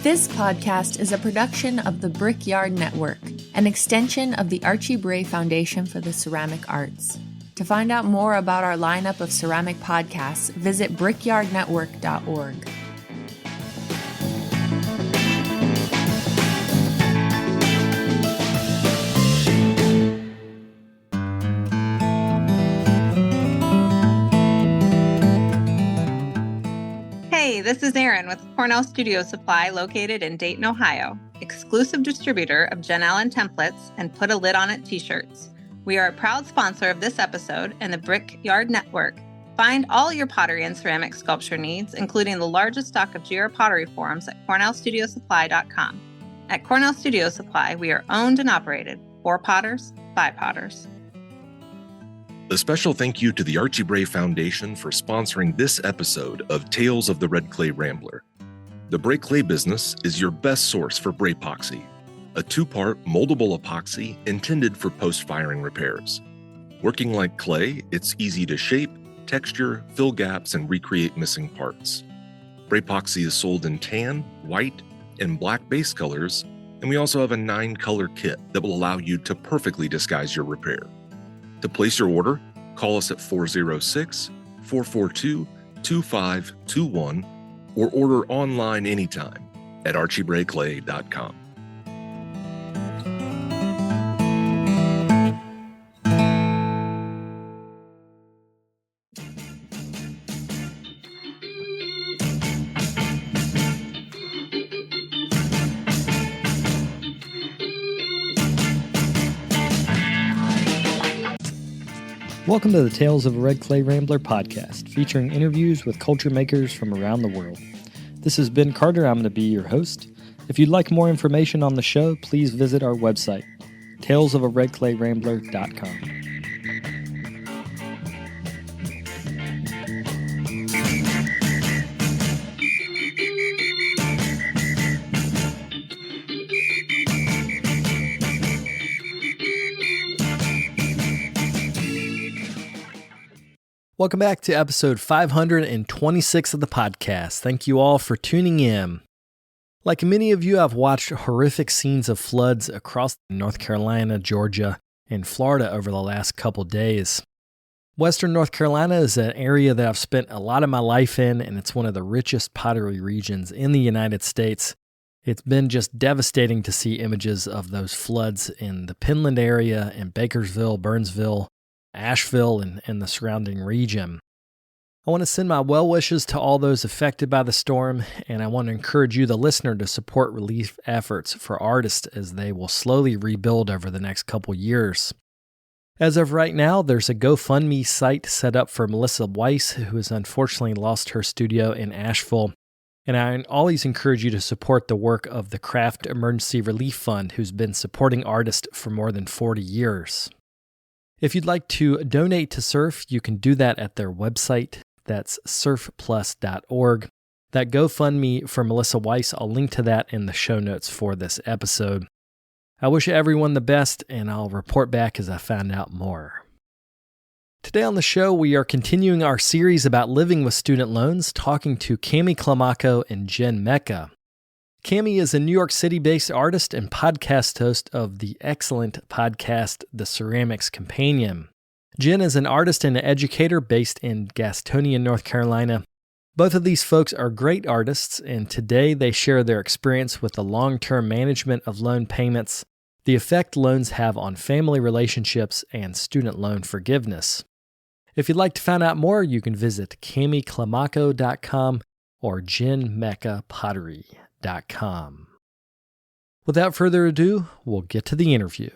This podcast is a production of the Brickyard Network, an extension of the Archie Bray Foundation for the Ceramic Arts. To find out more about our lineup of ceramic podcasts, visit brickyardnetwork.org. Hey, this is Erin with Cornell Studio Supply located in Dayton, Ohio, exclusive distributor of Jen Allen templates and Put a Lid on It t-shirts. We are a proud sponsor of this episode and the Brickyard Network. Find all your pottery and ceramic sculpture needs, including the largest stock of GR pottery forms at cornellstudiosupply.com. At Cornell Studio Supply, we are owned and operated for potters, by potters. A special thank you to the Archie Bray Foundation for sponsoring this episode of Tales of the Red Clay Rambler. The Bray Clay business is your best source for Bray epoxy, a two-part moldable epoxy intended for post-firing repairs. Working like clay, it's easy to shape, texture, fill gaps, and recreate missing parts. Bray epoxy is sold in tan, white, and black base colors, and we also have a 9-color kit that will allow you to perfectly disguise your repair. To place your order, call us at 406-442-2521 or order online anytime at archiebrayclay.com. Welcome to the Tales of a Red Clay Rambler podcast, featuring interviews with culture makers from around the world. This is Ben Carter. I'm going to be your host. If you'd like more information on the show, please visit our website, talesofaredclayrambler.com. Welcome back to episode 526 of the podcast. Thank you all for tuning in. Like many of you, I've watched horrific scenes of floods across North Carolina, Georgia, and Florida over the last couple days. Western North Carolina is an area that I've spent a lot of my life in, and it's one of the richest pottery regions in the United States. It's been just devastating to see images of those floods in the Penland area, in Bakersville, Burnsville, Asheville, and the surrounding region. I want to send my well wishes to all those affected by the storm, and I want to encourage you, the listener, to support relief efforts for artists as they will slowly rebuild over the next couple years. As of right now, there's a GoFundMe site set up for Melissa Weiss, who has unfortunately lost her studio in Asheville, and I always encourage you to support the work of the Craft Emergency Relief Fund, who's been supporting artists for more than 40 years. If you'd like to donate to SURF, you can do that at their website. That's surfplus.org. That GoFundMe for Melissa Weiss, I'll link to that in the show notes for this episode. I wish everyone the best, and I'll report back as I find out more. Today on the show, we are continuing our series about living with student loans, talking to Cammi Climaco and Jen Mecca. Cammi is a New York City-based artist and podcast host of the excellent podcast, The Ceramics Companion. Jen is an artist and an educator based in Gastonia, North Carolina. Both of these folks are great artists, and today they share their experience with the long-term management of loan payments, the effect loans have on family relationships, and student loan forgiveness. If you'd like to find out more, you can visit cammiclimaco.com or jenmeccapottery.com. Without further ado, we'll get to the interview.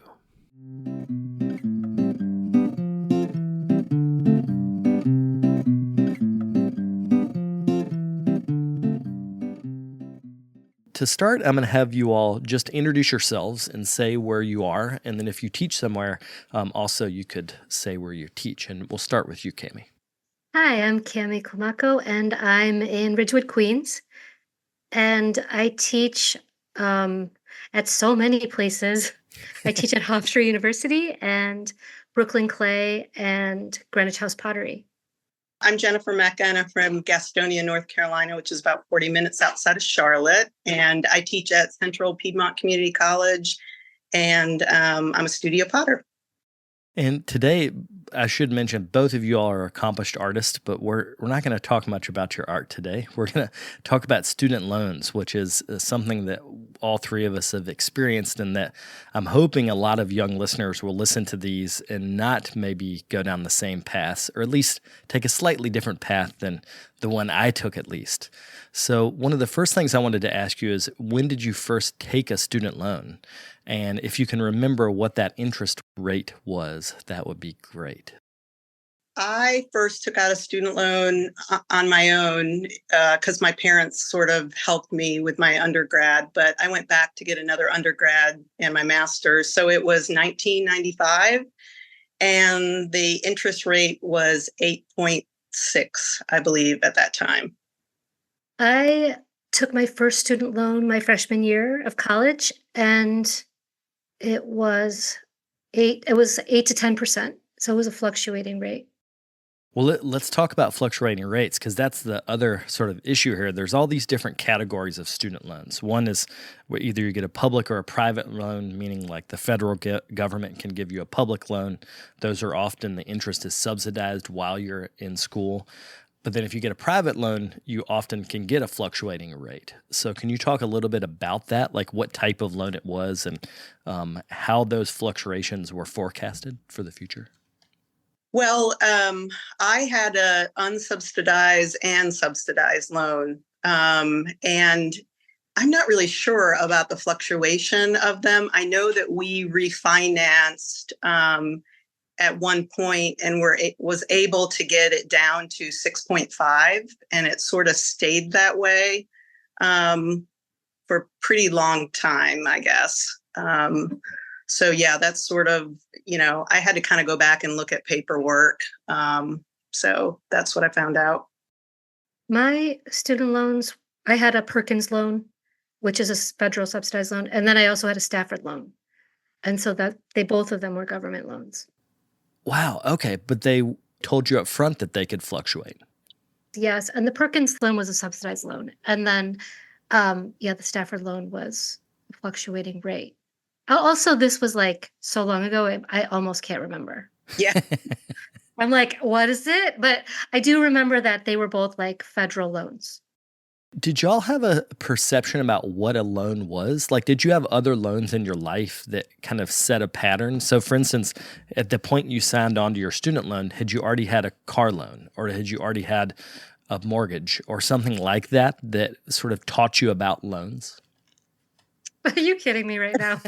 To start, I'm going to have you all just introduce yourselves and say where you are, and then if you teach somewhere, also you could say where you teach, and we'll start with you, Cammi. Hi, I'm Cammi Climaco, and I'm in Ridgewood, Queens. And I teach at so many places. I teach at Hofstra University and Brooklyn Clay and Greenwich House Pottery. I'm Jennifer Mecca, and I'm from Gastonia, North Carolina, which is about 40 minutes outside of Charlotte. And I teach at Central Piedmont Community College, and I'm a studio potter. And today, I should mention, both of you all are accomplished artists, but we're not going to talk much about your art today. We're going to talk about student loans, which is something that all three of us have experienced, and that I'm hoping a lot of young listeners will listen to these and not maybe go down the same path, or at least take a slightly different path than the one I took, at least. So one of the first things I wanted to ask you is, when did you first take a student loan? And if you can remember what that interest rate was, that would be great. I first took out a student loan on my own because my parents sort of helped me with my undergrad, but I went back to get another undergrad and my master's. So it was 1995, and the interest rate was 8.6, I believe, at that time. I took my first student loan my freshman year of college, and it was 8 to 10%. So it was a fluctuating rate. Well, let's talk about fluctuating rates, because that's the other sort of issue here. There's all these different categories of student loans. One is where either you get a public or a private loan, meaning like the federal government can give you a public loan. Those are often, the interest is subsidized while you're in school. But then if you get a private loan, you often can get a fluctuating rate. So can you talk a little bit about that, like what type of loan it was and how those fluctuations were forecasted for the future? Well, I had an unsubsidized and subsidized loan, and I'm not really sure about the fluctuation of them. I know that we refinanced at one point and was able to get it down to 6.5, and it sort of stayed that way for a pretty long time, I guess. So yeah, that's sort of, I had to kind of go back and look at paperwork. So that's what I found out. My student loans, I had a Perkins loan, which is a federal subsidized loan, and then I also had a Stafford loan. And so that both of them were government loans. Wow. Okay. But they told you up front that they could fluctuate. Yes. And the Perkins loan was a subsidized loan. And then, the Stafford loan was a fluctuating rate. Also, this was like so long ago, I almost can't remember. Yeah. I'm like, what is it? But I do remember that they were both like federal loans. Did y'all have a perception about what a loan was? Like, did you have other loans in your life that kind of set a pattern? So, for instance, at the point you signed on to your student loan, had you already had a car loan, or had you already had a mortgage or something like that that sort of taught you about loans? Are you kidding me right now?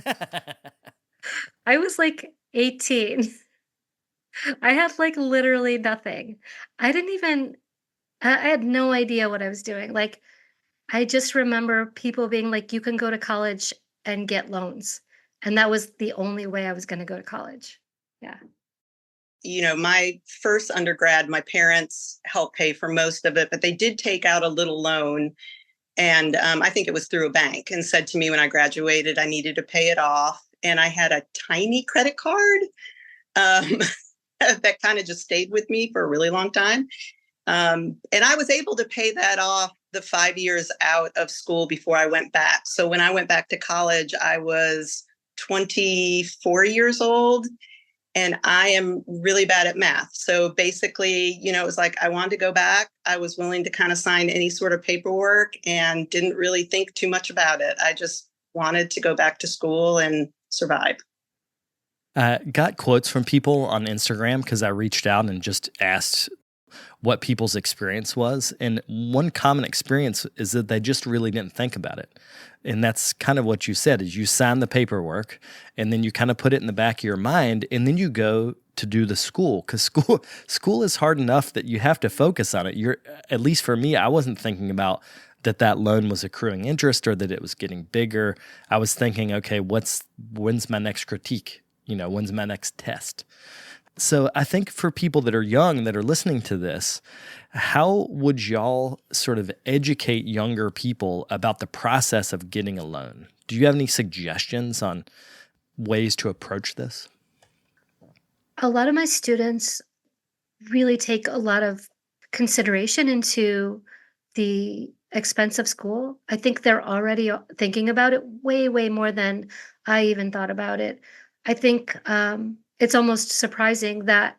I was like 18. I had like literally nothing. I had no idea what I was doing. Like, I just remember people being like, you can go to college and get loans. And that was the only way I was going to go to college. Yeah. My first undergrad, my parents helped pay for most of it, but they did take out a little loan. And I think it was through a bank, and said to me when I graduated, I needed to pay it off. And I had a tiny credit card that kind of just stayed with me for a really long time. And I was able to pay that off the 5 years out of school before I went back. So when I went back to college, I was 24 years old, and I am really bad at math. So basically, it was like I wanted to go back. I was willing to kind of sign any sort of paperwork and didn't really think too much about it. I just wanted to go back to school and survive. Got quotes from people on Instagram because I reached out and just asked what people's experience was. And one common experience is that they just really didn't think about it. And that's kind of what you said, is you sign the paperwork and then you kind of put it in the back of your mind, and then you go to do the school, because school is hard enough that you have to focus on it. At least for me, I wasn't thinking about that loan was accruing interest or that it was getting bigger. I was thinking, okay, when's my next critique? When's my next test? So I think for people that are young that are listening to this, how would y'all sort of educate younger people about the process of getting a loan? Do you have any suggestions on ways to approach this? A lot of my students really take a lot of consideration into the expense of school. I think they're already thinking about it way, way more than I even thought about it. I think it's almost surprising that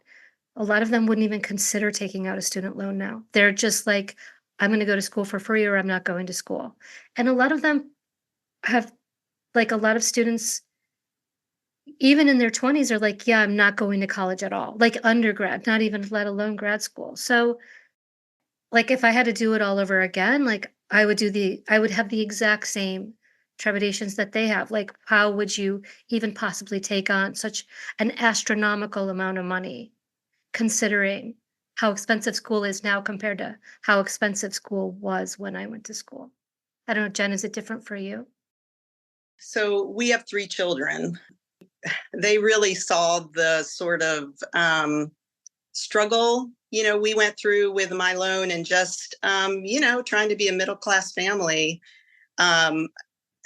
a lot of them wouldn't even consider taking out a student loan now. They're just like, I'm going to go to school for free or I'm not going to school. And a lot of them have, like, a lot of students, even in their 20s, are like, yeah, I'm not going to college at all, like undergrad, not even let alone grad school. So, like, if I had to do it all over again, like, I would have the exact same trepidations that they have. Like, how would you even possibly take on such an astronomical amount of money, considering how expensive school is now compared to how expensive school was when I went to school? I don't know, Jen, is it different for you? So we have 3 children. They really saw the sort of struggle, we went through with my loan and just, trying to be a middle class family. Um,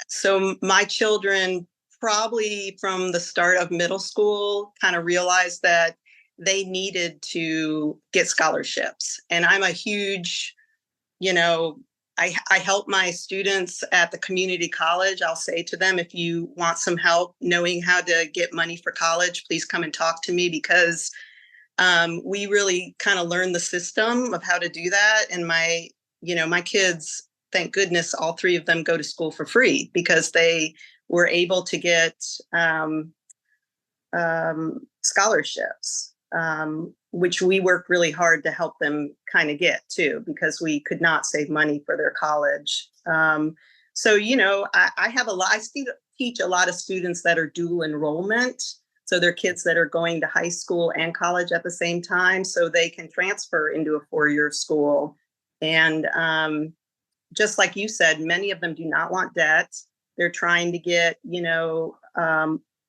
so my children probably from the start of middle school kind of realized that they needed to get scholarships. And I'm a huge, you know, I help my students at the community college. I'll say to them, if you want some help knowing how to get money for college, please come and talk to me, because we really kind of learned the system of how to do that. And my kids, thank goodness, all 3 of them go to school for free because they were able to get scholarships, which we worked really hard to help them kind of get too, because we could not save money for their college. So, I have I teach a lot of students that are dual enrollment. So they're kids that are going to high school and college at the same time, so they can transfer into a 4-year school. And just like you said, many of them do not want debt. They're trying to get,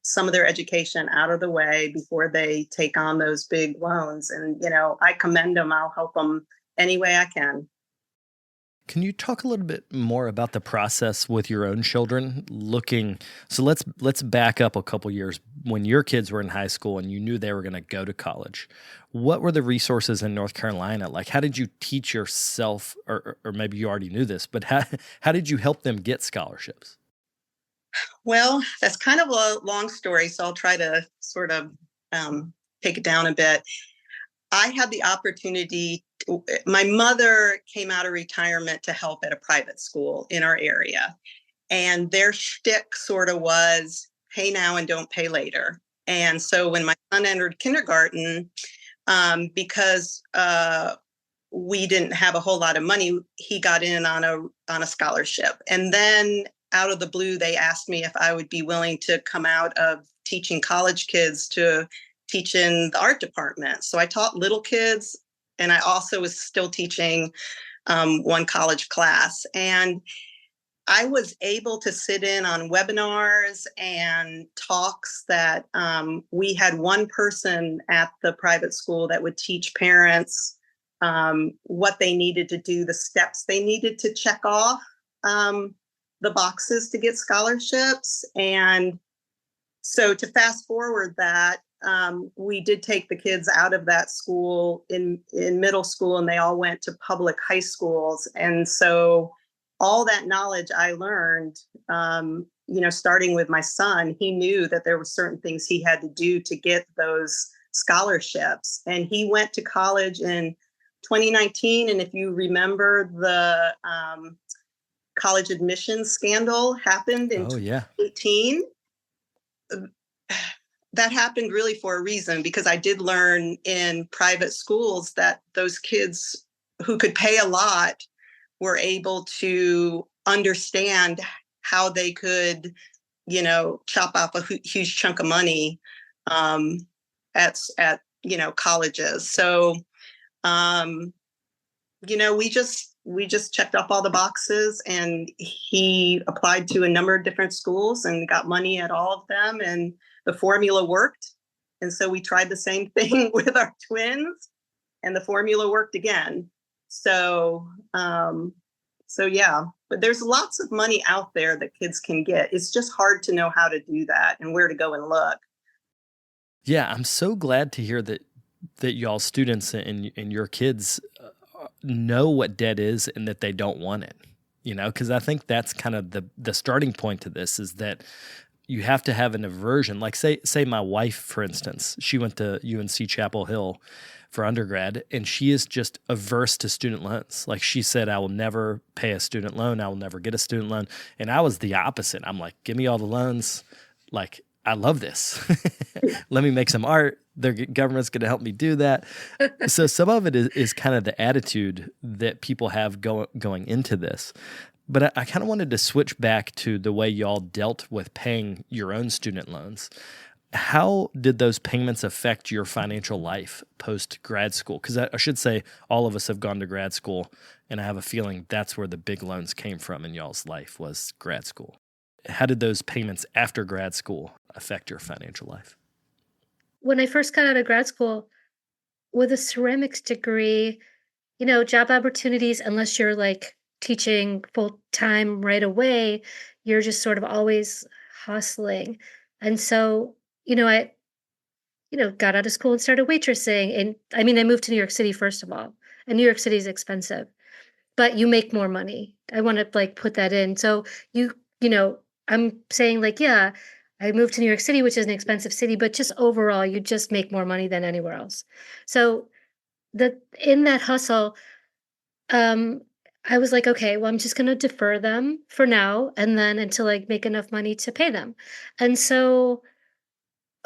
some of their education out of the way before they take on those big loans. And, I commend them. I'll help them any way I can. Can you talk a little bit more about the process with your own children? So let's back up a couple years when your kids were in high school and you knew they were going to go to college. What were the resources in North Carolina? Like, how did you teach yourself, or maybe you already knew this, but how did you help them get scholarships? Well, that's kind of a long story, so I'll try to sort of take it down a bit. I had the opportunity. My mother came out of retirement to help at a private school in our area. And their shtick sort of was pay now and don't pay later. And so when my son entered kindergarten, because we didn't have a whole lot of money, he got in on a scholarship. And then out of the blue, they asked me if I would be willing to come out of teaching college kids to teach in the art department. So I taught little kids, and I also was still teaching one college class. And I was able to sit in on webinars and talks that we had one person at the private school that would teach parents what they needed to do, the steps they needed to check off the boxes to get scholarships. And so to fast forward that, we did take the kids out of that school in middle school, and they all went to public high schools. And so all that knowledge I learned, starting with my son, he knew that there were certain things he had to do to get those scholarships. And he went to college in 2019. And if you remember, the college admissions scandal happened in 2018. That happened really for a reason, because I did learn in private schools that those kids who could pay a lot were able to understand how they could, chop off a huge chunk of money at colleges. So, we just checked off all the boxes, and he applied to a number of different schools and got money at all of them. And the formula worked. And so we tried the same thing with our twins, and the formula worked again. So yeah, but there's lots of money out there that kids can get. It's just hard to know how to do that and where to go and look. Yeah, I'm so glad to hear that y'all students and your kids know what debt is and that they don't want it, because I think that's kind of the starting point to this, is that you have to have an aversion. Like say my wife, for instance, she went to UNC Chapel Hill for undergrad, and she is just averse to student loans. Like she said, I will never pay a student loan. I will never get a student loan. And I was the opposite. I'm like, give me all the loans. Like, I love this. Let me make some art. The government's going to help me do that. So some of it is kind of the attitude that people have going into this. But I kind of wanted to switch back to the way y'all dealt with paying your own student loans. How did those payments affect your financial life post-grad school? Because I should say all of us have gone to grad school, and I have a feeling that's where the big loans came from in y'all's life, was grad school. How did those payments after grad school affect your financial life? When I first got out of grad school, with a ceramics degree, job opportunities, unless you're like teaching full time right away, you're just sort of always hustling. And so, I, got out of school and started waitressing. And I mean, I moved to New York City, first of all, and New York City is expensive, but you make more money. I want to like put that in. So I'm saying like, yeah, I moved to New York City, which is an expensive city, but just overall, you just make more money than anywhere else. So in that hustle, I was like, okay, well, I'm just going to defer them for now, and then until I make enough money to pay them. And so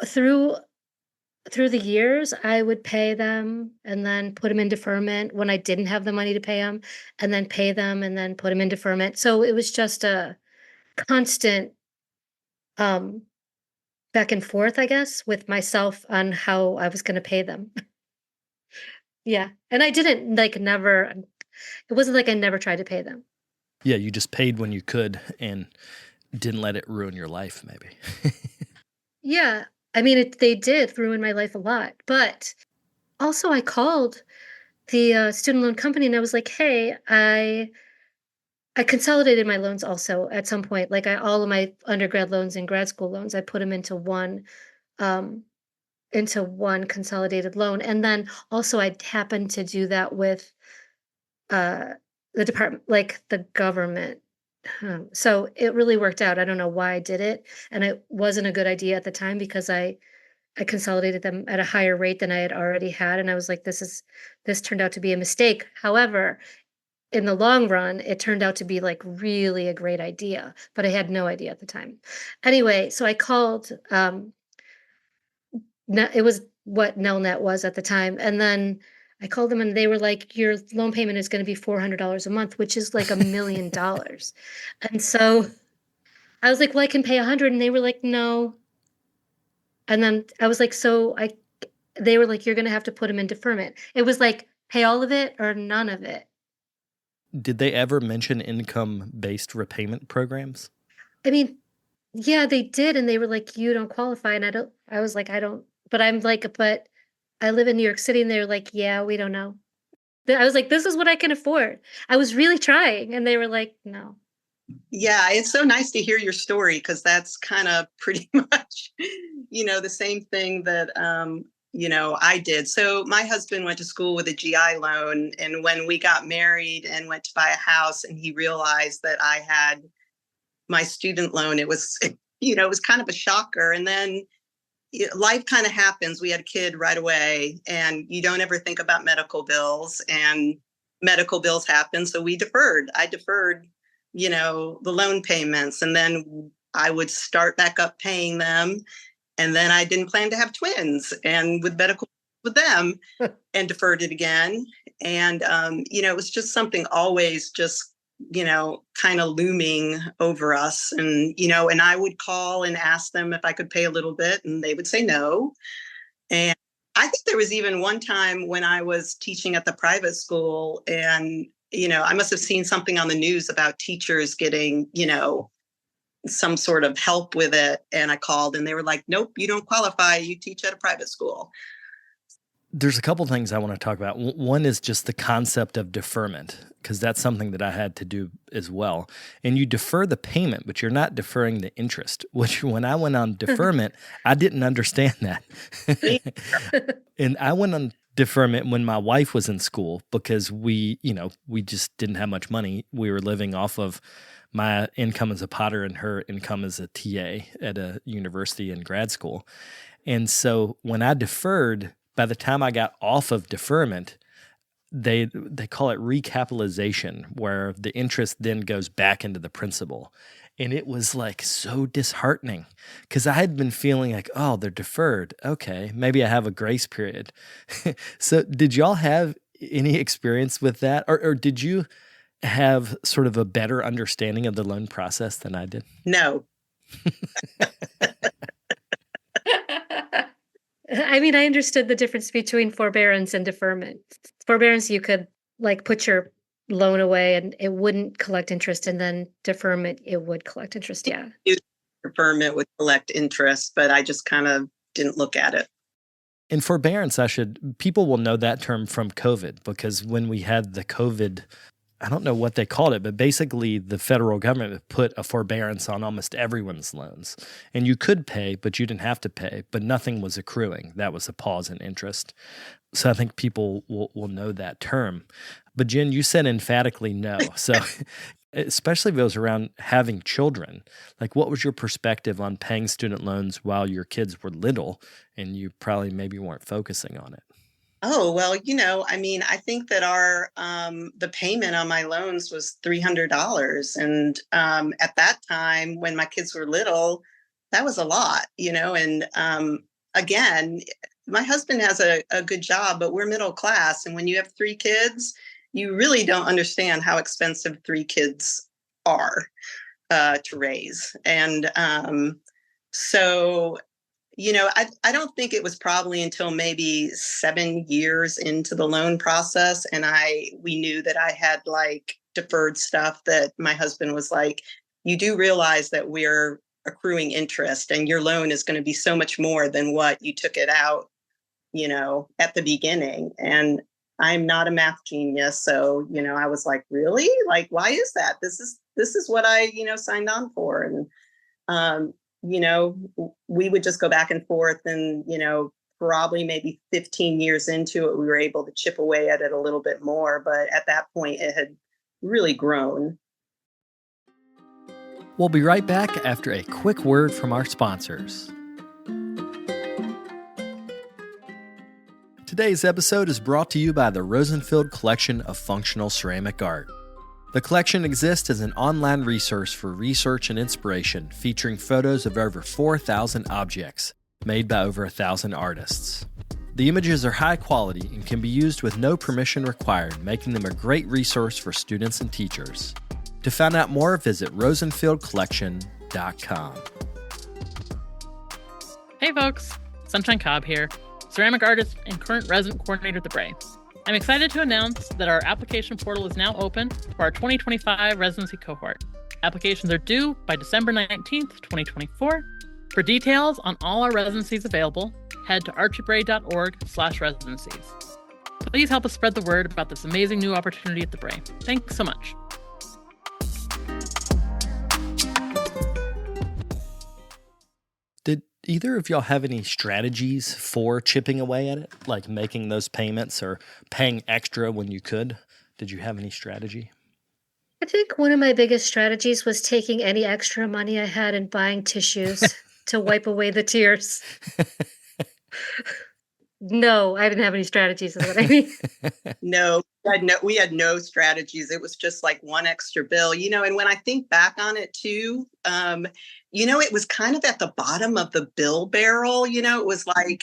through the years, I would pay them and then put them in deferment when I didn't have the money to pay them, and then pay them and then put them in deferment. So it was just a constant um, back and forth, I guess, with myself on how I was going to pay them. Yeah. And I didn't it wasn't like I never tried to pay them. Yeah, you just paid when you could and didn't let it ruin your life, maybe. Yeah. I mean, they did ruin my life a lot. But also, I called the student loan company and I was like, hey, I consolidated my loans also at some point. Like all of my undergrad loans and grad school loans, I put them um, into one consolidated loan. And then also I happened to do that with uh, the department, like the government. So it really worked out. I don't know why I did it. And it wasn't a good idea at the time because I consolidated them at a higher rate than I had already had. And I was like, this turned out to be a mistake. However, in the long run, it turned out to be like really a great idea, but I had no idea at the time. Anyway, so I called, it was what Nelnet was at the time. And then I called them and they were like, your loan payment is going to be $400 a month, which is like $1 million. And so I was like, well, I can pay 100. And they were like, no. And then I was like, they were like, you're going to have to put them in deferment. It was like, pay all of it or none of it. Did they ever mention income-based repayment programs? I mean, yeah, they did. And they were like, you don't qualify. And I was like, I don't, but I'm like, but I live in New York City. And they're like, yeah, we don't know. I was like, this is what I can afford. I was really trying. And they were like, no. Yeah, it's so nice to hear your story because that's kind of pretty much, the same thing that, I did. So my husband went to school with a GI loan. And when we got married and went to buy a house and he realized that I had my student loan, it was kind of a shocker. And then life kind of happens. We had a kid right away and you don't ever think about medical bills, and medical bills happen. So I deferred, the loan payments, and then I would start back up paying them. And then I didn't plan to have twins and with medical with them and deferred it again. And, it was just something always just, kind of looming over us. And, and I would call and ask them if I could pay a little bit and they would say no. And I think there was even one time when I was teaching at the private school and, I must have seen something on the news about teachers getting, some sort of help with it. And I called and they were like, nope, you don't qualify. You teach at a private school. There's a couple things I want to talk about. One is just the concept of deferment, because that's something that I had to do as well. And you defer the payment, but you're not deferring the interest, which when I went on deferment, I didn't understand that. And I went on deferment when my wife was in school because we just didn't have much money. We were living off of my income as a potter and her income as a TA at a university and grad school. And so when I deferred, by the time I got off of deferment, they call it recapitalization, where the interest then goes back into the principal. And it was like so disheartening because I had been feeling like, oh, they're deferred. Okay, maybe I have a grace period. So did y'all have any experience with that? Or did you have sort of a better understanding of the loan process than I did? No. I mean, I understood the difference between forbearance and deferment. Forbearance, you could like put your loan away and it wouldn't collect interest, and then deferment, it would collect interest. Yeah. Deferment would collect interest, but I just kind of didn't look at it. In forbearance, people will know that term from COVID, because when we had the COVID, I don't know what they called it, but basically the federal government put a forbearance on almost everyone's loans. And you could pay, but you didn't have to pay, but nothing was accruing. That was a pause in interest. So I think people will know that term. But Jen, you said emphatically no. So especially if it was around having children, like what was your perspective on paying student loans while your kids were little and you probably maybe weren't focusing on it? Oh, well, I mean, I think that the payment on my loans was $300. And at that time, when my kids were little, that was a lot, and again, my husband has a good job, but we're middle class. And when you have 3 kids, you really don't understand how expensive 3 kids are to raise. And so I don't think it was probably until maybe 7 years into the loan process, and we knew that I had like deferred stuff, that my husband was like, you do realize that we're accruing interest and your loan is going to be so much more than what you took it out, at the beginning. And I'm not a math genius. So, I was like, really? Like, why is that? This is what I, signed on for. And, we would just go back and forth, and, probably maybe 15 years into it, we were able to chip away at it a little bit more. But at that point, it had really grown. We'll be right back after a quick word from our sponsors. Today's episode is brought to you by the Rosenfield Collection of Functional Ceramic Art. The collection exists as an online resource for research and inspiration, featuring photos of over 4,000 objects made by over 1,000 artists. The images are high quality and can be used with no permission required, making them a great resource for students and teachers. To find out more, visit rosenfieldcollection.com. Hey folks, Sunshine Cobb here, ceramic artist and current resident coordinator at the Bray. I'm excited to announce that our application portal is now open for our 2025 residency cohort. Applications are due by December 19th, 2024. For details on all our residencies available, head to archiebray.org/residencies. Please help us spread the word about this amazing new opportunity at the Bray. Thanks so much. Did either of y'all have any strategies for chipping away at it, like making those payments or paying extra when you could? Did you have any strategy? I think one of my biggest strategies was taking any extra money I had and buying tissues to wipe away the tears. No, I didn't have any strategies, is what I mean. No, we had no strategies. It was just like one extra bill, and when I think back on it too, it was kind of at the bottom of the bill barrel. It was like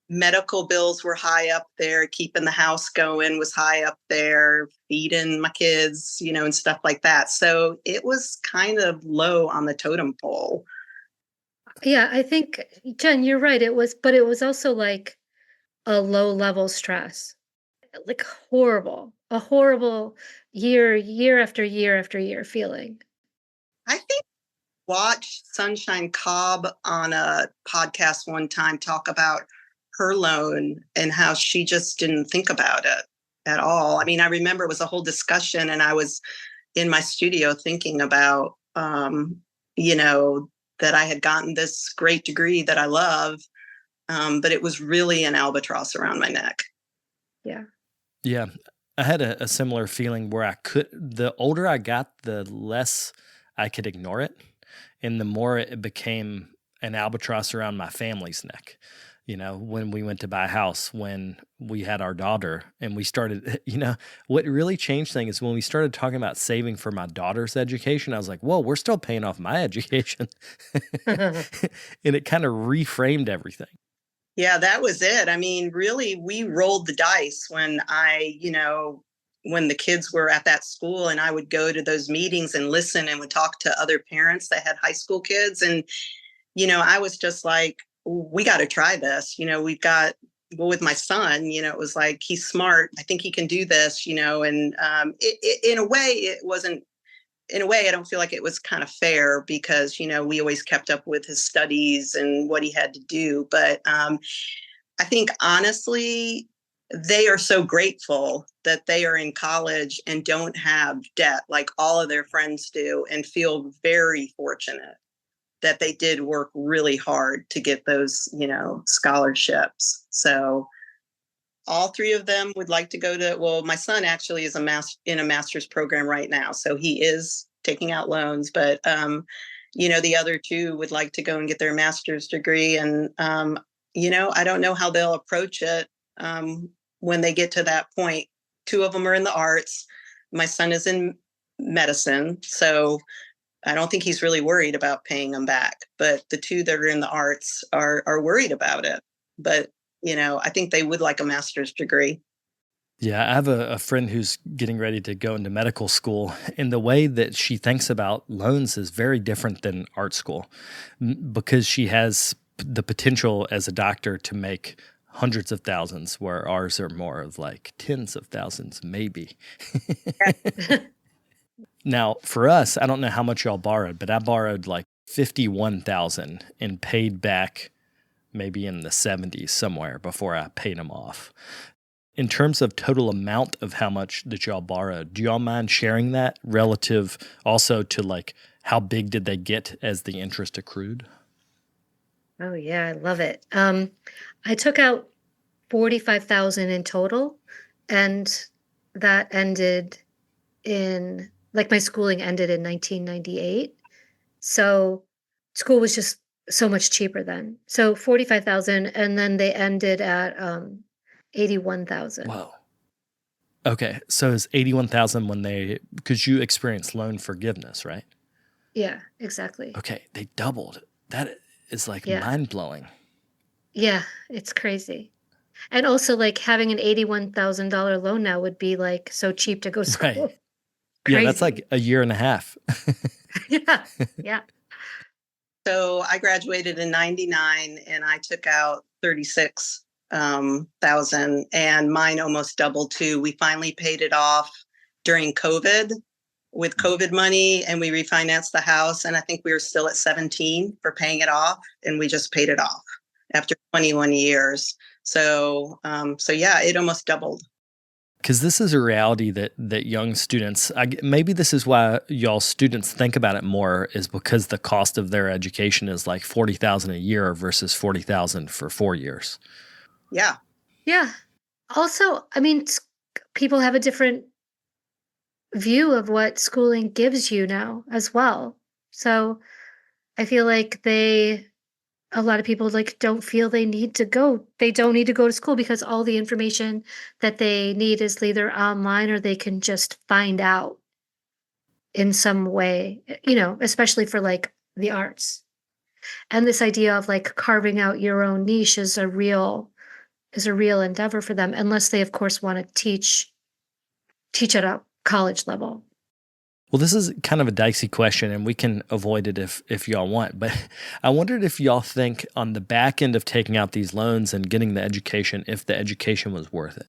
medical bills were high up there, keeping the house going was high up there, feeding my kids, and stuff like that. So it was kind of low on the totem pole. Yeah, I think, Jen, you're right. But it was also like a low level stress, like a horrible year after year after year feeling. I think watched Sunshine Cobb on a podcast one time talk about her loan and how she just didn't think about it at all. I mean, I remember it was a whole discussion, and I was in my studio thinking about, that I had gotten this great degree that I love, but it was really an albatross around my neck. Yeah. Yeah. I had a similar feeling where the older I got, the less I could ignore it. And the more it became an albatross around my family's neck. When we went to buy a house, when we had our daughter and we started, what really changed things is when we started talking about saving for my daughter's education, I was like, whoa, we're still paying off my education. And it kind of reframed everything. Yeah, that was it. I mean, really, we rolled the dice when when the kids were at that school, and I would go to those meetings and listen and would talk to other parents that had high school kids. And, I was just like, we got to try this. With my son, it was like, he's smart. I think he can do this, and in a way, it wasn't. In a way, I don't feel like it was kind of fair because, we always kept up with his studies and what he had to do. But I think, honestly, they are so grateful that they are in college and don't have debt like all of their friends do, and feel very fortunate that they did work really hard to get those, scholarships. So all three of them would like to go to, well, my son actually is in a master's program right now. So he is taking out loans, but, the other two would like to go and get their master's degree. And, I don't know how they'll approach it when they get to that point. Two of them are in the arts. My son is in medicine. So I don't think he's really worried about paying them back, but the two that are in the arts are worried about it. But, I think they would like a master's degree. Yeah, I have a friend who's getting ready to go into medical school, and the way that she thinks about loans is very different than art school because she has the potential as a doctor to make hundreds of thousands, where ours are more of like tens of thousands, maybe. Now, for us, I don't know how much y'all borrowed, but I borrowed like $51,000 and paid back maybe in the 70s somewhere before I paid them off. In terms of total amount of how much that y'all borrowed, do y'all mind sharing that relative also to like how big did they get as the interest accrued? Oh yeah, I love it. I took out 45,000 in total, and that ended in my schooling ended in 1998. So school was just so much cheaper then. So 45,000, and then they ended at 81,000. Whoa. Okay, so it's 81,000 because you experienced loan forgiveness, right? Yeah, exactly. Okay, they doubled. That is like Yeah. mind-blowing. Yeah, it's crazy. And also like having an $81,000 loan now would be like so cheap to go to school. Right. Yeah, that's like a year and a half. Yeah. Yeah. So I graduated in 99 and I took out 36,000, and mine almost doubled too. We finally paid it off during COVID with COVID money, and we refinanced the house. And I think we were still at 17 for paying it off, and we just paid it off after 21 years. So yeah, it almost doubled. Because this is a reality that young students, maybe this is why y'all students think about it more, is because the cost of their education is like $40,000 a year versus $40,000 for 4 years. Yeah. Yeah. Also, I mean, people have a different view of what schooling gives you now as well. So I feel like a lot of people like don't feel they need to go. They don't need to go to school because all the information that they need is either online or they can just find out in some way, especially for like the arts. And this idea of like carving out your own niche is a real endeavor for them, unless they of course want to teach at a college level. Well, this is kind of a dicey question, and we can avoid it if y'all want. But I wondered if y'all think on the back end of taking out these loans and getting the education, if the education was worth it.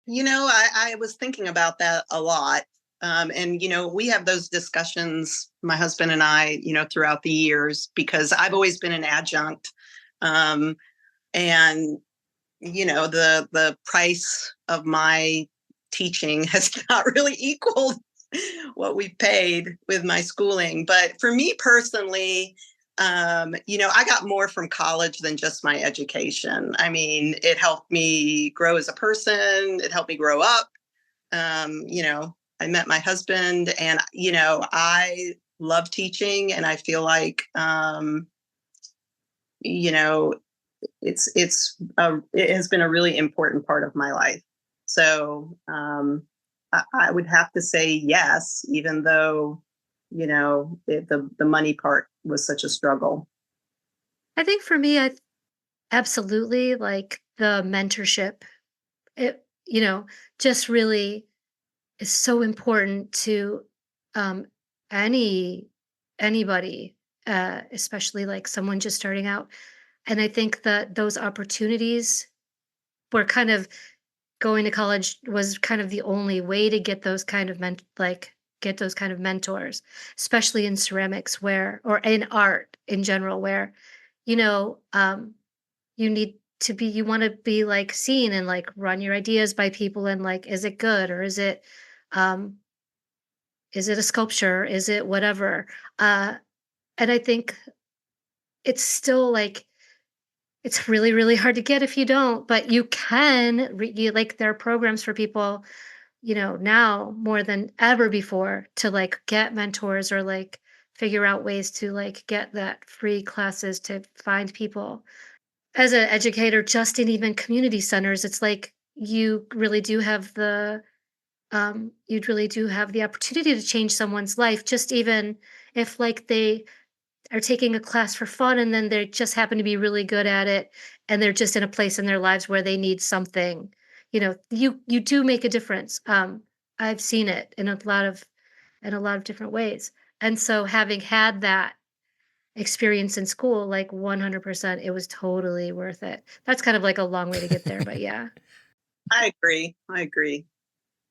I was thinking about that a lot. And, we have those discussions, my husband and I, throughout the years, because I've always been an adjunct. And, the price of my teaching has not really equaled what we paid with my schooling. But for me personally, I got more from college than just my education. I mean, it helped me grow as a person. It helped me grow up. I met my husband, and, I love teaching, and I feel like, it has been a really important part of my life. So I would have to say yes, even though the money part was such a struggle. I think for me, I absolutely like the mentorship. It, just really is so important to um, any anybody, especially like someone just starting out. And I think that those opportunities were kind of going to college was kind of the only way to get those kind of get those kind of mentors, especially in ceramics where or in art in general, where you know um, you need to be you want to be like seen and like run your ideas by people and like is it good or um is it a sculpture, is it whatever, and I think it's still like it's really really hard to get if you don't, but you can like there are programs for people now more than ever before to like get mentors or like figure out ways to like get that free classes to find people. As an educator, just in even community centers, it's like you really do have the opportunity to change someone's life, just even if like they are taking a class for fun and then they just happen to be really good at it and they're just in a place in their lives where they need something. You do make a difference. I've seen it in a lot of different ways. And so having had that experience in school, like 100%, it was totally worth it. That's kind of like a long way to get there, but yeah. I agree. I agree.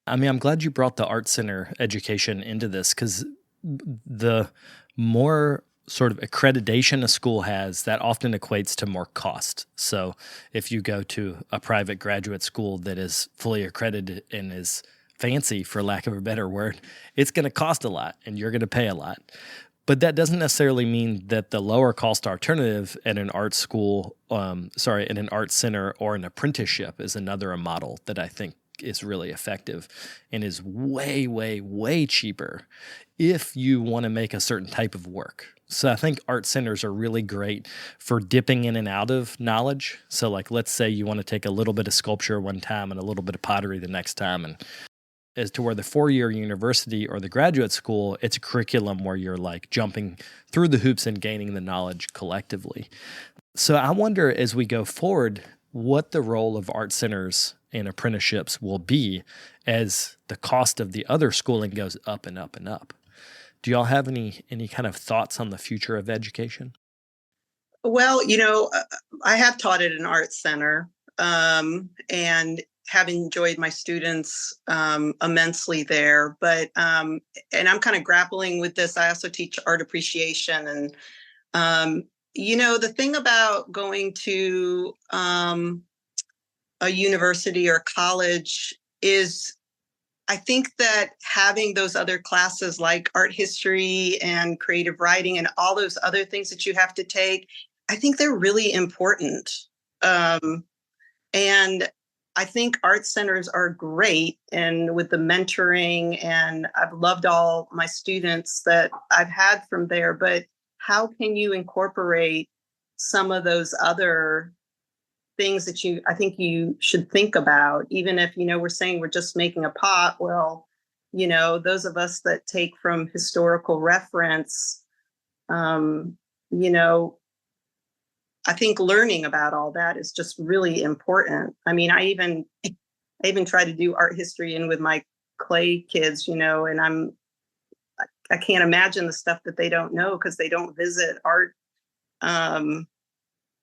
I mean, I'm glad you brought the art center education into this because the more sort of accreditation a school has, that often equates to more cost. So if you go to a private graduate school that is fully accredited and is fancy, for lack of a better word, it's going to cost a lot and you're going to pay a lot. But that doesn't necessarily mean that the lower cost alternative at an art school, in an art center or an apprenticeship is another model that I think is really effective and is way, way, way cheaper if you want to make a certain type of work. So I think art centers are really great for dipping in and out of knowledge. So like, let's say you want to take a little bit of sculpture one time and a little bit of pottery the next time, and as to where the 4-year university or the graduate school, it's a curriculum where you're like jumping through the hoops and gaining the knowledge collectively. So I wonder as we go forward, what the role of art centers and apprenticeships will be as the cost of the other schooling goes up and up and up. Do y'all have any kind of thoughts on the future of education? Well, I have taught at an art center, and have enjoyed my students immensely there. But and I'm kind of grappling with this. I also teach art appreciation, and the thing about going to a university or college is, I think that having those other classes like art history and creative writing and all those other things that you have to take, I think they're really important. And I think art centers are great, and with the mentoring, and I've loved all my students that I've had from there, but how can you incorporate some of those other things that I think you should think about, even if, we're saying we're just making a pot. Well, those of us that take from historical reference, I think learning about all that is just really important. I mean, I even try to do art history and with my clay kids, and I can't imagine the stuff that they don't know because they don't visit art,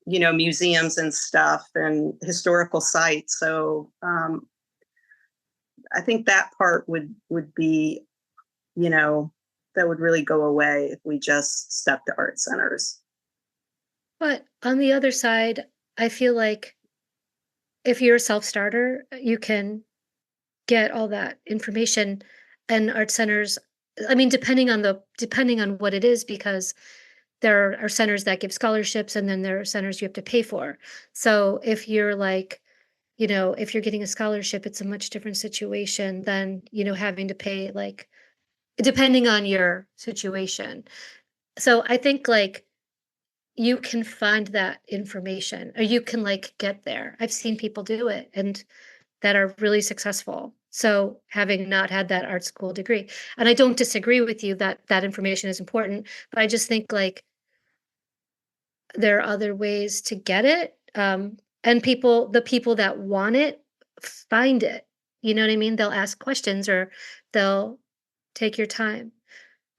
museums and stuff and historical sites. So I think that part would be, that would really go away if we just stepped to art centers. But on the other side, I feel like if you're a self-starter, you can get all that information and art centers, I mean, depending on what it is, because there are centers that give scholarships, and then there are centers you have to pay for. So if you're like, if you're getting a scholarship, it's a much different situation than, having to pay, like, depending on your situation. So I think, like, you can find that information, or you can, like, get there. I've seen people do it and that are really successful. So having not had that art school degree, and I don't disagree with you that that information is important, but I just think, like, there are other ways to get it. And the people that want it, find it. You know what I mean? They'll ask questions, or they'll take your time.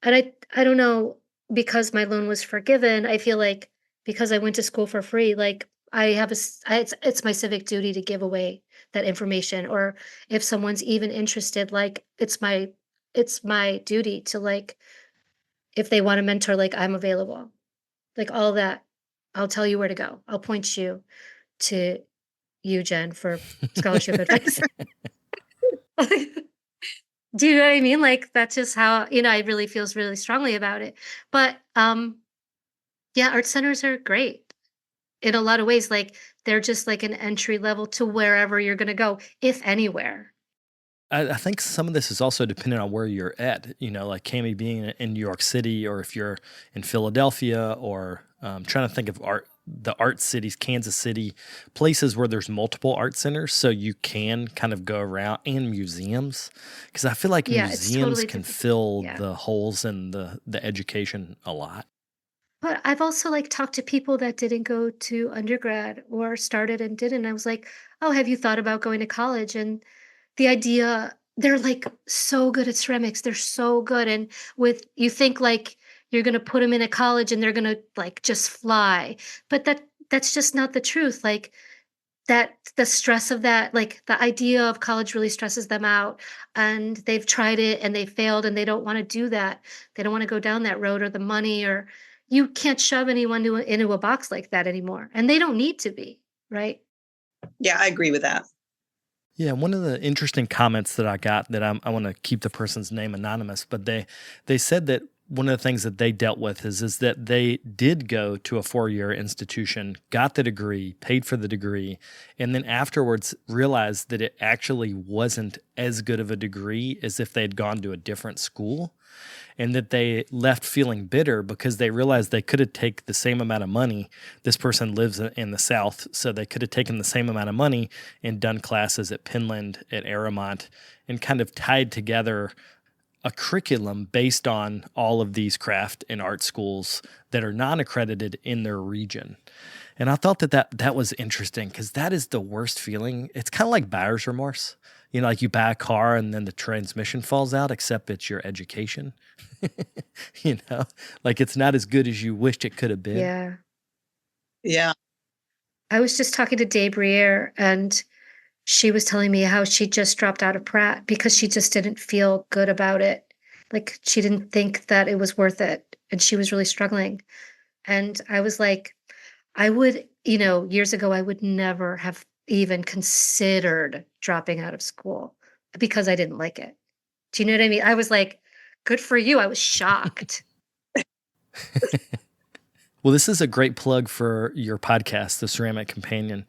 And I don't know, because my loan was forgiven, I feel like, because I went to school for free, like, I have it's my civic duty to give away that information. Or if someone's even interested, like, it's my duty to, like, if they want a mentor, like, I'm available. Like, all that. I'll tell you where to go. I'll point you to you, Jen, for scholarship advice. Do you know what I mean? Like, that's just how, I really feels really strongly about it. But yeah, art centers are great in a lot of ways. Like, they're just like an entry level to wherever you're gonna go, if anywhere. I think some of this is also dependent on where you're at. Like Cammy being in New York City, or if you're in Philadelphia, or trying to think of the art cities, Kansas City, places where there's multiple art centers, so you can kind of go around, and museums, because I feel like Yeah, it's museums totally can different. fill Yeah. the holes in the education a lot. But I've also, like, talked to people that didn't go to undergrad, or started and didn't. I was like, "Oh, have you thought about going to college?" And the idea, they're, like, so good at ceramics. They're so good, and you think, like, you're gonna put them in a college and they're gonna, like, just fly. But that's just not the truth. Like, that the stress of that, like, the idea of college really stresses them out, and they've tried it and they failed, and they don't wanna do that. They don't wanna go down that road, or the money, or you can't shove anyone into a box like that anymore, and they don't need to be, right? Yeah, I agree with that. Yeah, one of the interesting comments that I got, that I want to keep the person's name anonymous, but they said that one of the things that they dealt with is that they did go to a 4-year institution, got the degree, paid for the degree, and then afterwards realized that it actually wasn't as good of a degree as if they'd gone to a different school, and that they left feeling bitter because they realized they could have taken the same amount of money. This person lives in the South, so they could have taken the same amount of money and done classes at Penland, at Aramont, and kind of tied together a curriculum based on all of these craft and art schools that are non-accredited in their region. And I thought that was interesting, because that is the worst feeling. It's kind of like buyer's remorse. Like you buy a car and then the transmission falls out, except it's your education. you know, like it's not as good as you wished it could have been. Yeah. Yeah. I was just talking to Dave Briere, and she was telling me how she just dropped out of Pratt because she just didn't feel good about it. Like, she didn't think that it was worth it, and she was really struggling. And I was like, I would, years ago, I would never have even considered dropping out of school because I didn't like it. Do you know what I mean? I was like, good for you. I was shocked. Well, this is a great plug for your podcast, The Ceramic Companion,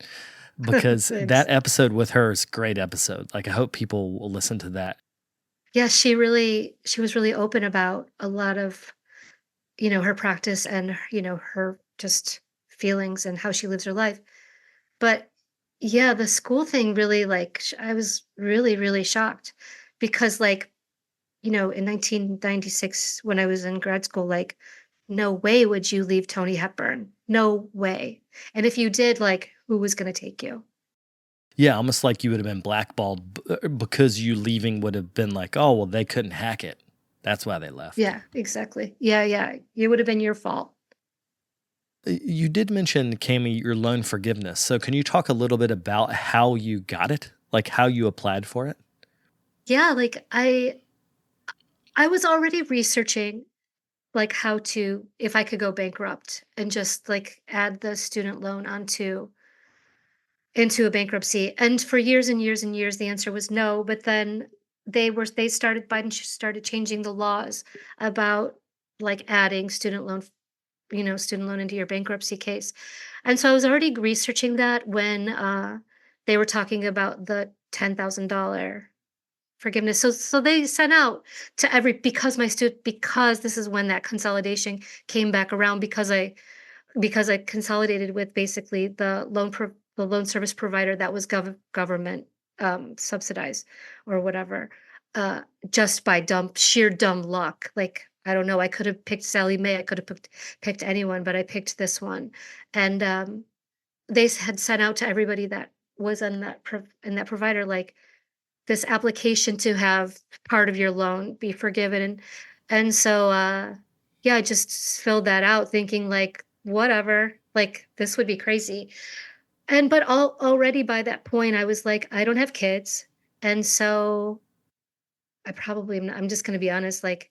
because Thanks. that episode with her is a great episode. Like, I hope people will listen to that. Yeah, she was really open about a lot of, her practice, and, her just feelings and how she lives her life. But yeah, the school thing really, like, I was really, really shocked because, like, in 1996, when I was in grad school, like, no way would you leave Tony Hepburn. No way. And if you did, like, who was going to take you? Yeah, almost like you would have been blackballed, because you leaving would have been like, oh, well, they couldn't hack it. That's why they left. Yeah, exactly. Yeah, yeah. It would have been your fault. You did mention, Cammy, your loan forgiveness. So can you talk a little bit about how you got it? Like how you applied for it? Yeah, like, I was already researching, like, how to, if I could go bankrupt and just, like, add the student loan into a bankruptcy. And for years and years and years, the answer was no. But then Biden started changing the laws about, like, adding student loan student loan into your bankruptcy case. And so I was already researching that when they were talking about the $10,000 forgiveness. So they sent out to because because this is when that consolidation came back around, because I consolidated with basically the loan service provider that was government subsidized or whatever, just by sheer dumb luck. Like, I don't know, I could have picked Sally Mae, I could have picked anyone, but I picked this one. And they had sent out to everybody that was in that provider, like, this application to have part of your loan be forgiven. And so yeah, I just filled that out thinking, like, whatever, like, this would be crazy. But already by that point I was like, I don't have kids. And so I'm just going to be honest, like,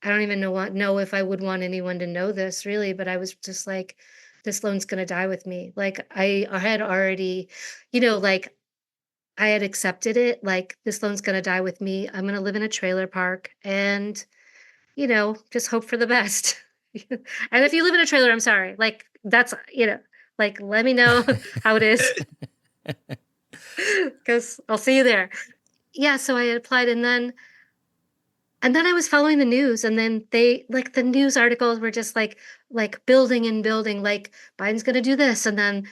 I don't even know if I would want anyone to know this really, but I was just like, this loan's going to die with me. Like, I had already, like, I had accepted it, like, this loan's gonna die with me. I'm gonna live in a trailer park and, just hope for the best. And if you live in a trailer, I'm sorry. Like, that's, like, let me know how it is, because I'll see you there. Yeah, so I had applied, and then I was following the news, and then the news articles were just like building and building, like, Biden's gonna do this, and then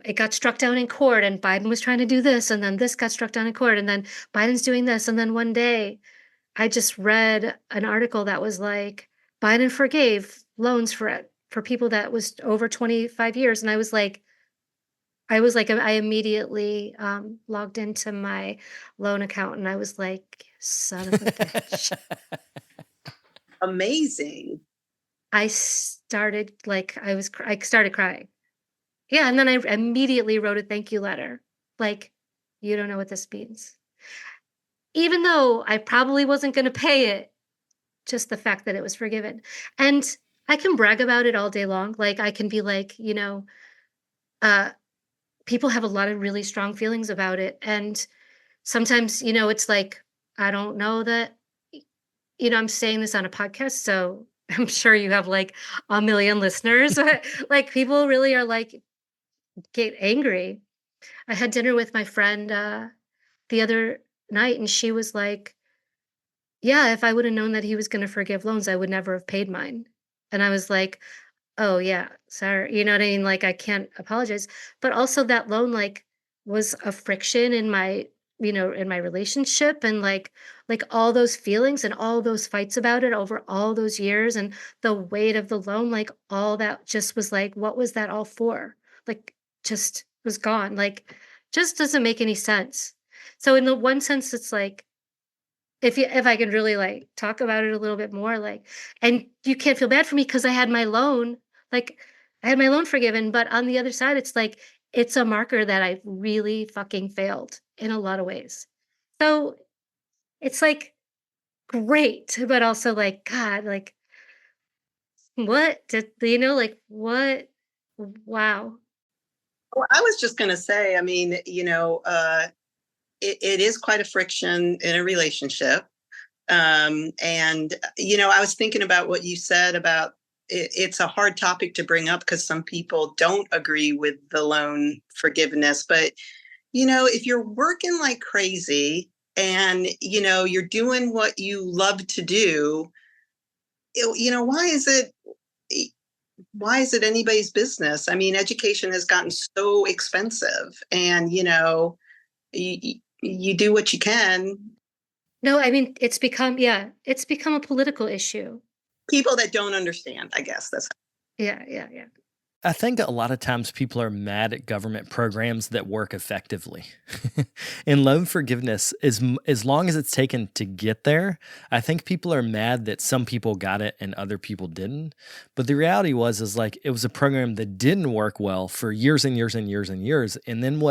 it got struck down in court, and Biden was trying to do this, and then this got struck down in court, and then Biden's doing this. And then one day I just read an article that was like, Biden forgave loans for people that was over 25 years. And I immediately logged into my loan account, and I was like, son of a bitch. Amazing. I started crying. Yeah, and then I immediately wrote a thank you letter. Like, you don't know what this means. Even though I probably wasn't going to pay it, just the fact that it was forgiven. And I can brag about it all day long. Like, I can be like, people have a lot of really strong feelings about it. And sometimes, it's like, I don't know that, I'm saying this on a podcast, so I'm sure you have like a million listeners. But like, people really are like, get angry. I had dinner with my friend the other night, and she was like, yeah, if I would have known that he was going to forgive loans, I would never have paid mine. And I was like, oh yeah, sorry. You know what I mean? Like, I can't apologize. But also, that loan, like, was a friction in my relationship, and like all those feelings and all those fights about it over all those years, and the weight of the loan, like, all that just was like, what was that all for? Like, just was gone. Like, just doesn't make any sense. So in the one sense, it's like, if I could really like talk about it a little bit more, like, and you can't feel bad for me because like, I had my loan forgiven, but on the other side, it's like, it's a marker that I really fucking failed in a lot of ways. So it's like, great, but also like, God, like, what did, like, what? Wow. Well, I was just going to say, I mean, it is quite a friction in a relationship. And, I was thinking about what you said about it's a hard topic to bring up because some people don't agree with the loan forgiveness. But, if you're working like crazy and, you're doing what you love to do, why is it anybody's business? I mean, education has gotten so expensive, and, you do what you can. No, I mean, it's become a political issue. People that don't understand, I guess that's. Yeah. I think a lot of times people are mad at government programs that work effectively. And loan forgiveness, as long as it's taken to get there, I think people are mad that some people got it and other people didn't. But the reality is like, it was a program that didn't work well for years and years and years and years. And then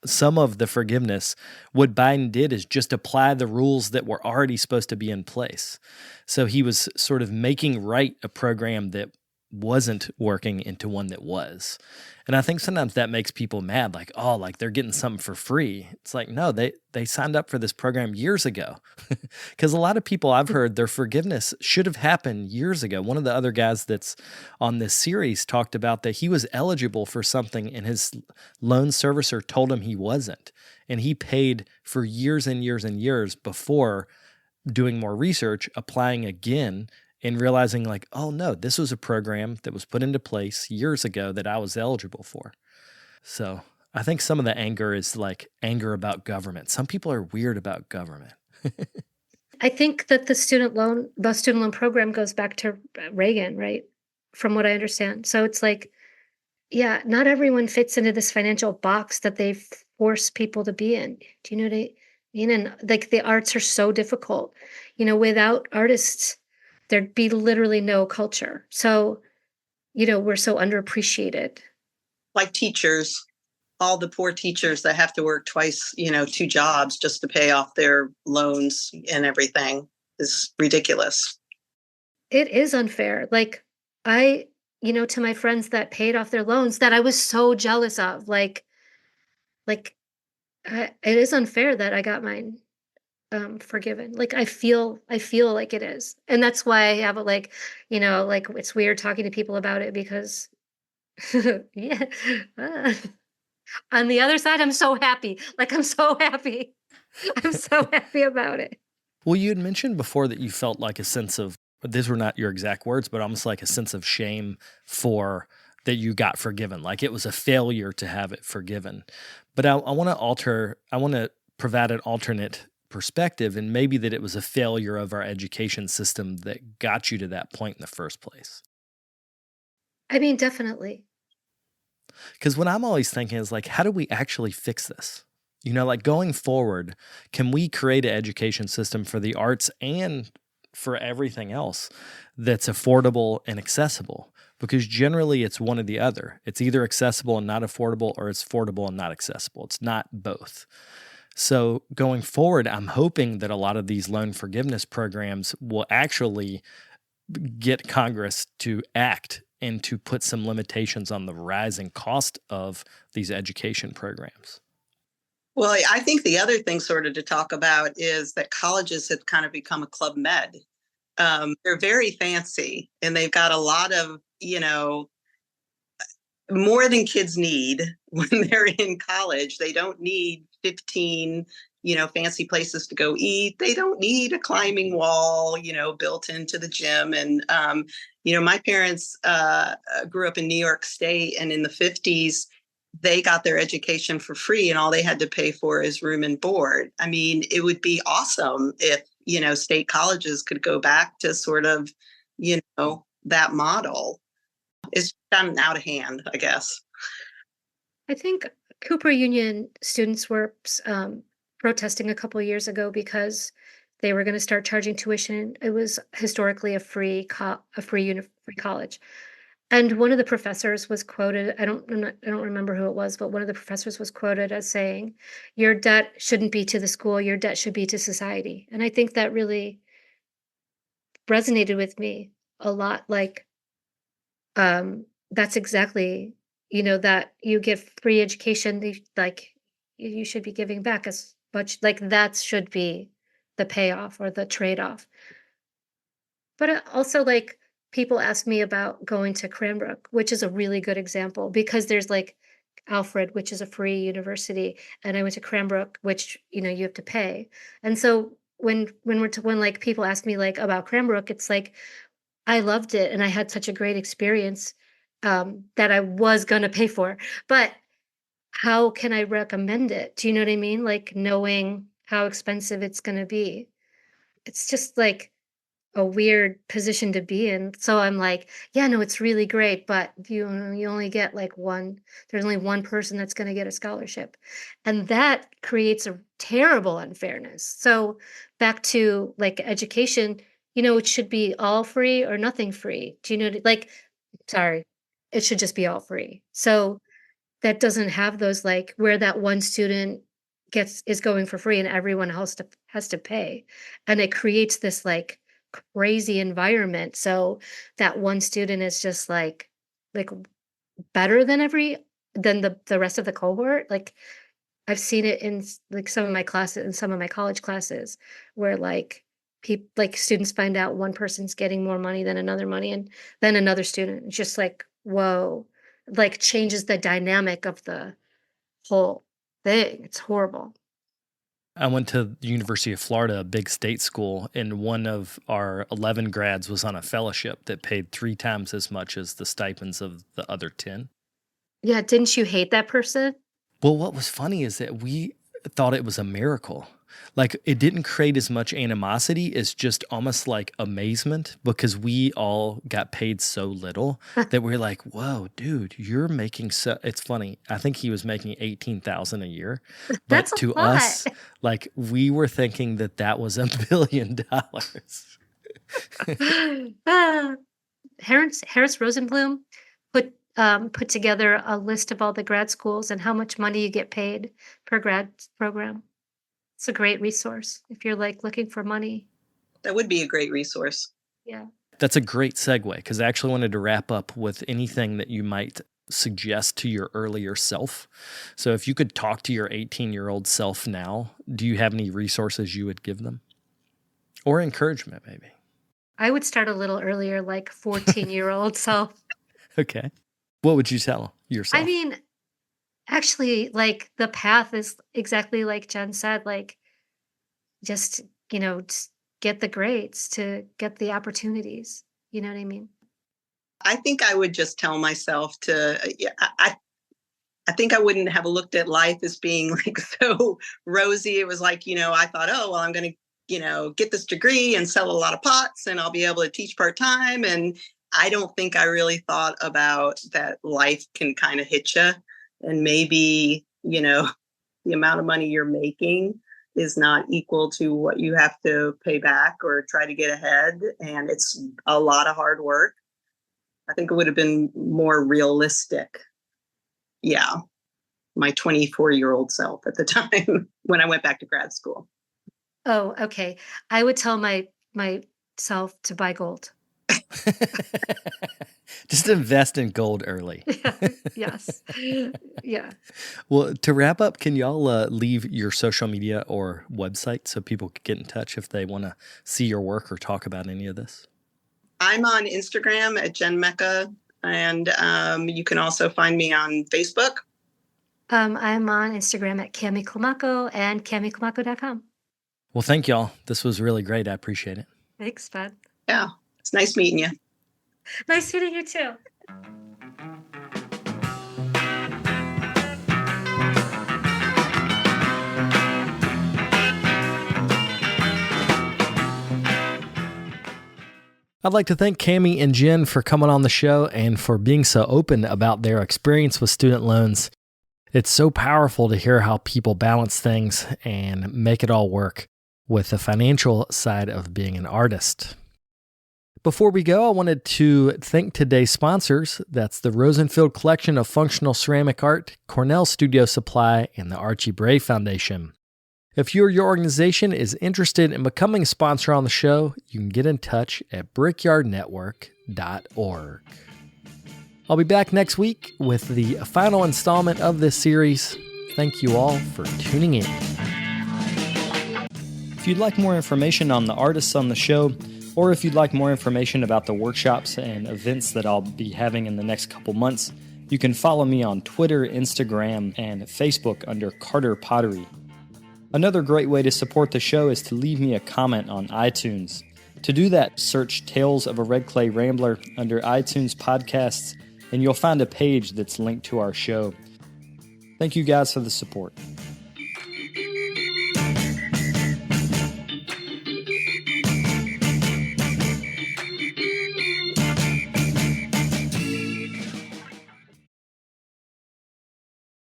some of the forgiveness, what Biden did is just apply the rules that were already supposed to be in place. So he was sort of making right a program that wasn't working into one that was. And I think sometimes that makes people mad, like, oh, like they're getting something for free. It's like, no, they signed up for this program years ago. Because a lot of people I've heard, their forgiveness should have happened years ago. One of the other guys that's on this series talked about that he was eligible for something and his loan servicer told him he wasn't. And he paid for years and years and years before doing more research, applying again, and realizing like, oh no, this was a program that was put into place years ago that I was eligible for. So I think some of the anger is like anger about government. Some people are weird about government. I think that the student loan program goes back to Reagan, right? From what I understand. So it's like, yeah, not everyone fits into this financial box that they force people to be in. Do you know what I mean? And like the arts are so difficult. Without artists, there'd be literally no culture. So, we're so underappreciated. Like teachers, all the poor teachers that have to work twice, 2 jobs just to pay off their loans and everything is ridiculous. It is unfair. Like to my friends that paid off their loans that I was so jealous of, it is unfair that I got mine forgiven. Like I feel like it is. And that's why I have it like it's weird talking to people about it because yeah. uh, on the other side, I'm so happy. Like I'm so happy. I'm so happy about it. Well, you had mentioned before that you felt like a sense of, these were not your exact words, but almost like a sense of shame for that you got forgiven. Like it was a failure to have it forgiven. But I want to provide an alternate perspective, and maybe that it was a failure of our education system that got you to that point in the first place. I mean, definitely. Because what I'm always thinking is like, how do we actually fix this? Like going forward, can we create an education system for the arts and for everything else that's affordable and accessible? Because generally it's one or the other. It's either accessible and not affordable, or it's affordable and not accessible. It's not both. So going forward, I'm hoping that a lot of these loan forgiveness programs will actually get Congress to act and to put some limitations on the rising cost of these education programs. Well, I think the other thing sort of to talk about is that colleges have kind of become a Club Med. They're very fancy and they've got a lot of, more than kids need when they're in college. They don't need 15, fancy places to go eat. They don't need a climbing wall, built into the gym. And, my parents grew up in New York State, and in the 50s, they got their education for free and all they had to pay for is room and board. I mean, it would be awesome if, state colleges could go back to sort of, that model. It's gotten out of hand, I guess. I think Cooper Union students were protesting a couple years ago because they were going to start charging tuition. It was historically a free college. And one of the professors was quoted, I don't remember who it was, but one of the professors was quoted as saying, "Your debt shouldn't be to the school, your debt should be to society." And I think that really resonated with me a lot. Like, that's exactly, that you get free education, like you should be giving back as much, like that should be the payoff or the trade-off. But also, like, people ask me about going to Cranbrook, which is a really good example because there's like Alfred, which is a free university, and I went to Cranbrook, which you have to pay. And so when like people ask me like about Cranbrook, it's like I loved it and I had such a great experience that I was gonna pay for. But how can I recommend it? Do you know what I mean? Like knowing how expensive it's gonna be. It's just like a weird position to be in. So I'm like, yeah, no, it's really great, but you only get like there's only one person that's going to get a scholarship. And that creates a terrible unfairness. So back to like education, it should be all free or nothing free. Do you know, sorry, it should just be all free. So that doesn't have those like where that one student is going for free and everyone else has to pay. And it creates this like crazy environment. So that one student is just like better than the rest of the cohort. Like I've seen it in like some of my classes, in some of my college classes, where like students find out one person's getting more money than another money, and then another student. It's just like, whoa, like changes the dynamic of the whole thing. It's horrible. I went to the University of Florida, a big state school, and one of our 11 grads was on a fellowship that paid 3 times as much as the stipends of the other 10. Yeah, didn't you hate that person? Well, what was funny is that we thought it was a miracle. Like, it didn't create as much animosity as just almost like amazement, because we all got paid so little that we're like, whoa, dude, you're making so. It's funny. I think he was making $18,000 a year. But That's a to lot. us, like, we were thinking that was $1 billion. Harris Rosenblum put together a list of all the grad schools and how much money you get paid per grad program. It's a great resource if you're like looking for money. That would be a great resource. Yeah. That's a great segue, because I actually wanted to wrap up with anything that you might suggest to your earlier self. So if you could talk to your 18-year-old self now, do you have any resources you would give them? Or encouragement, maybe? I would start a little earlier, like 14-year-old self. Okay. What would you tell yourself? I mean, actually, like the path is exactly like Jen said, like just, get the grades to get the opportunities. You know what I mean? I think I would just tell myself I think I wouldn't have looked at life as being like so rosy. It was like, I thought, oh, well, I'm going to, get this degree and sell a lot of pots and I'll be able to teach part-time. And I don't think I really thought about that life can kind of hit you. And maybe, the amount of money you're making is not equal to what you have to pay back or try to get ahead. And it's a lot of hard work. I think it would have been more realistic. Yeah. My 24-year-old self at the time when I went back to grad school. Oh, okay. I would tell myself to buy gold. Just invest in gold early. Yes. Yeah. Well, to wrap up, can y'all leave your social media or website so people can get in touch if they want to see your work or talk about any of this? I'm on Instagram at Jen Mecca, and you can also find me on Facebook. I'm on Instagram at Cammi Climaco and CammiClimaco.com. Well, thank y'all. This was really great. I appreciate it. Thanks, bud. Yeah, it's nice meeting you. Nice meeting you too. I'd like to thank Cammi and Jen for coming on the show and for being so open about their experience with student loans. It's so powerful to hear how people balance things and make it all work with the financial side of being an artist. Before we go, I wanted to thank today's sponsors. That's the Rosenfield Collection of Functional Ceramic Art, Cornell Studio Supply, and the Archie Bray Foundation. If you or your organization is interested in becoming a sponsor on the show, you can get in touch at brickyardnetwork.org. I'll be back next week with the final installment of this series. Thank you all for tuning in. If you'd like more information on the artists on the show, or if you'd like more information about the workshops and events that I'll be having in the next couple months, you can follow me on Twitter, Instagram, and Facebook under Carter Pottery. Another great way to support the show is to leave me a comment on iTunes. To do that, search Tales of a Red Clay Rambler under iTunes Podcasts, and you'll find a page that's linked to our show. Thank you guys for the support.